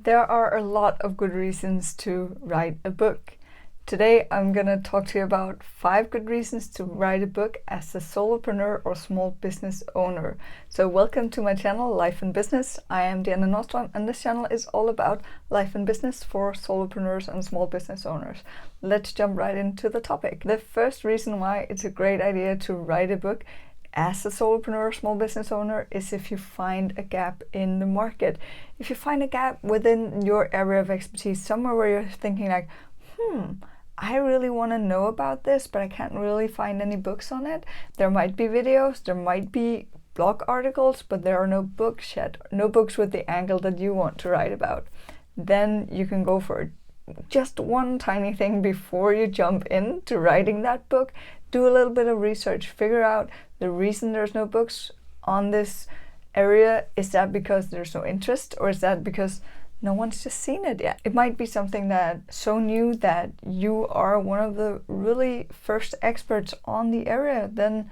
There are a lot of good reasons to write a book. Today I'm going to talk to you about 5 good reasons to write a book as a solopreneur or small business owner. So welcome to my channel, Life and Business. I am Diana Nostrom and this channel is all about life and business for solopreneurs and small business owners. Let's jump right into the topic. The first reason why it's a great idea to write a book as a solopreneur, small business owner, is if you find a gap in the market. If you find a gap within your area of expertise, somewhere where you're thinking like, I really want to know about this, but I can't really find any books on it. There might be videos, there might be blog articles, but there are no books yet, no books with the angle that you want to write about. Then you can go for it. Just one tiny thing before you jump into writing that book, do a little bit of research, figure out the reason there's no books on this area. Is that because there's no interest, or is that because no one's just seen it yet? It might be something that's so new that you are one of the really first experts on the area, then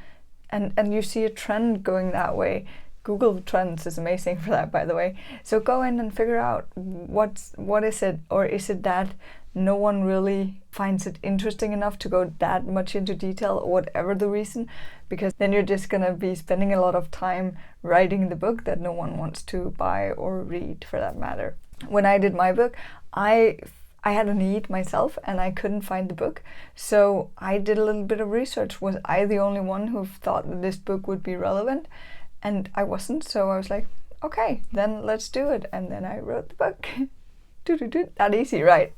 and you see a trend going that way. Google Trends is amazing for that, by the way. So go in and figure out what is it, or is it that no one really finds it interesting enough to go that much into detail, or whatever the reason, because then you're just gonna be spending a lot of time writing the book that no one wants to buy or read, for that matter. When I did my book, I had a need myself and I couldn't find the book, so I did a little bit of research. Was I the only one who thought that this book would be relevant? And I wasn't, so I was like, okay, then let's do it. And then I wrote the book. That easy, right?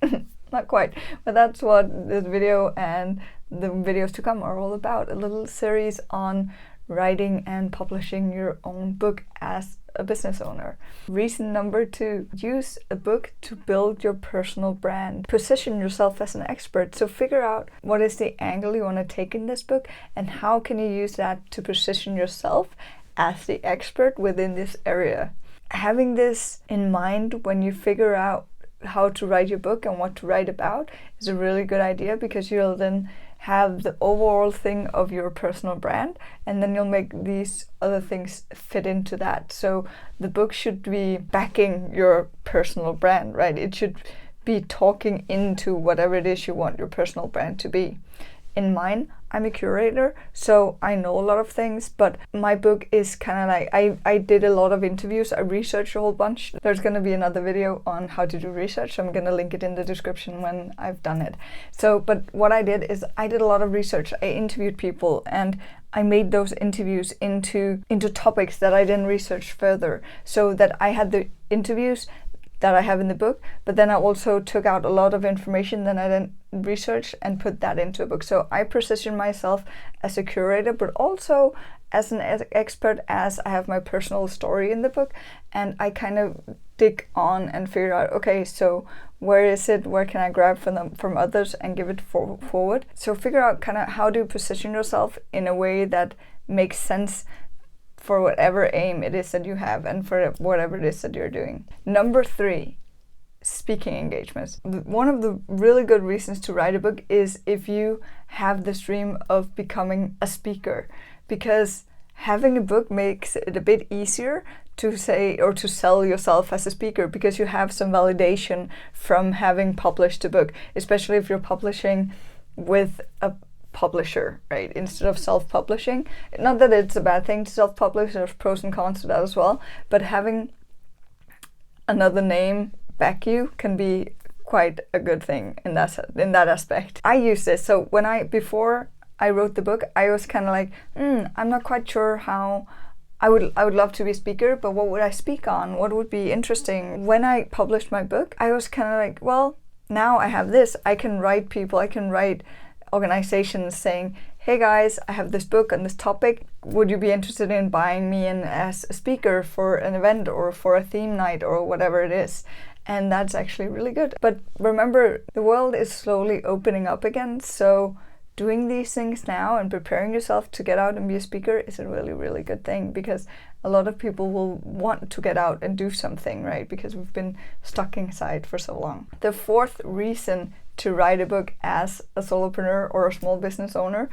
Not quite, but that's what this video and the videos to come are all about. A little series on writing and publishing your own book as a business owner. Reason number 2, use a book to build your personal brand. Position yourself as an expert. So figure out what is the angle you want to take in this book, and how can you use that to position yourself as the expert within this area. Having this in mind when you figure out how to write your book and what to write about is a really good idea, because you'll then have the overall thing of your personal brand, and then you'll make these other things fit into that. So the book should be backing your personal brand, right? It should be talking into whatever it is you want your personal brand to be. In mine, I'm a curator, so I know a lot of things, but my book is kind of like, I did a lot of interviews, I researched a whole bunch. There's going to be another video on how to do research, so I'm going to link it in the description when I've done it. So, but what I did is I did a lot of research. I interviewed people and I made those interviews into topics that I then researched further, so that I had the interviews that I have in the book, but then I also took out a lot of information that I then researched and put that into a book. So I position myself as a curator, but also as an expert, as I have my personal story in the book, and I kind of dig on and figure out, okay, so where is it, where can I grab from others and give it forward. So figure out kind of how to position yourself in a way that makes sense for whatever aim it is that you have and for whatever it is that you're doing. Number 3, speaking engagements. One of the really good reasons to write a book is if you have this dream of becoming a speaker, because having a book makes it a bit easier to say or to sell yourself as a speaker, because you have some validation from having published a book, especially if you're publishing with a publisher, right, instead of self-publishing. Not that it's a bad thing to self-publish, there's pros and cons to that as well, but having another name back you can be quite a good thing in that aspect. I use this, so before I wrote the book, I was kind of like, I'm not quite sure how. I would love to be a speaker, but what would I speak on? What would be interesting? When I published my book, I was kind of like, well, now I have this. I can write people, I can write organizations saying, hey guys, I have this book on this topic. Would you be interested in buying me in as a speaker for an event or for a theme night or whatever it is? And that's actually really good. But remember, the world is slowly opening up again, so doing these things now and preparing yourself to get out and be a speaker is a really, really good thing, because a lot of people will want to get out and do something, right? Because we've been stuck inside for so long. The 4th reason to write a book as a solopreneur or a small business owner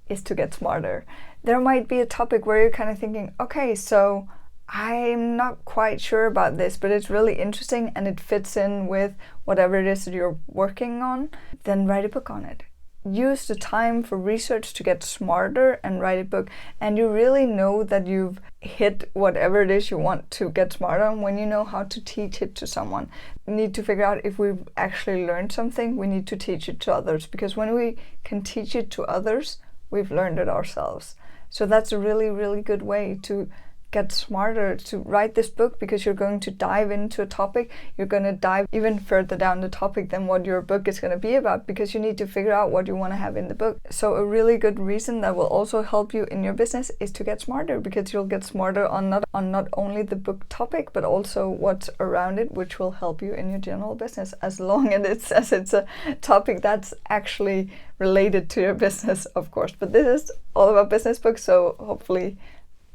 is to get smarter. There might be a topic where you're kind of thinking, okay, so I'm not quite sure about this, but it's really interesting and it fits in with whatever it is that you're working on, then write a book on it. Use the time for research to get smarter and write a book. And you really know that you've hit whatever it is you want to get smarter on when you know how to teach it to someone. You need to figure out if we've actually learned something, we need to teach it to others. Because when we can teach it to others, we've learned it ourselves. So that's a really, really good way to get smarter, to write this book, because you're going to dive into a topic. You're going to dive even further down the topic than what your book is going to be about, because you need to figure out what you want to have in the book. So a really good reason that will also help you in your business is to get smarter, because you'll get smarter on not only the book topic but also what's around it, which will help you in your general business, as long as it's a topic that's actually related to your business, of course. But this is all about business books, so hopefully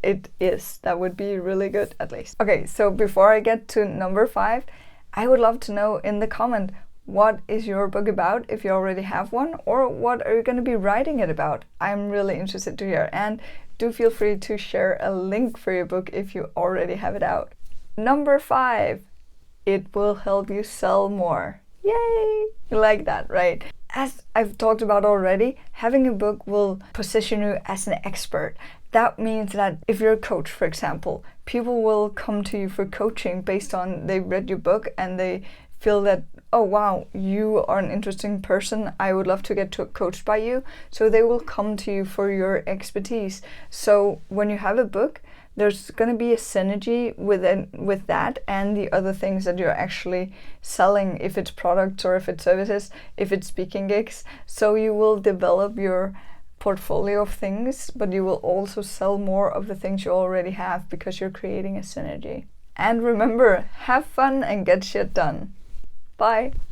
it is. That would be really good, at least. Okay, so before I get to number 5, I would love to know in the comment, what is your book about, if you already have one, or what are you going to be writing it about? I'm really interested to hear, and do feel free to share a link for your book if you already have it out. Number 5, it will help you sell more. Yay! You like that, right? As I've talked about already, having a book will position you as an expert. That means that if you're a coach, for example, people will come to you for coaching based on they read your book and they feel that, oh wow, you are an interesting person, I would love to get coached by you. So they will come to you for your expertise. So when you have a book, there's going to be a synergy with that and the other things that you're actually selling, if it's products or if it's services, if it's speaking gigs. So you will develop your portfolio of things, but you will also sell more of the things you already have, because you're creating a synergy. And remember, have fun and get shit done. Bye.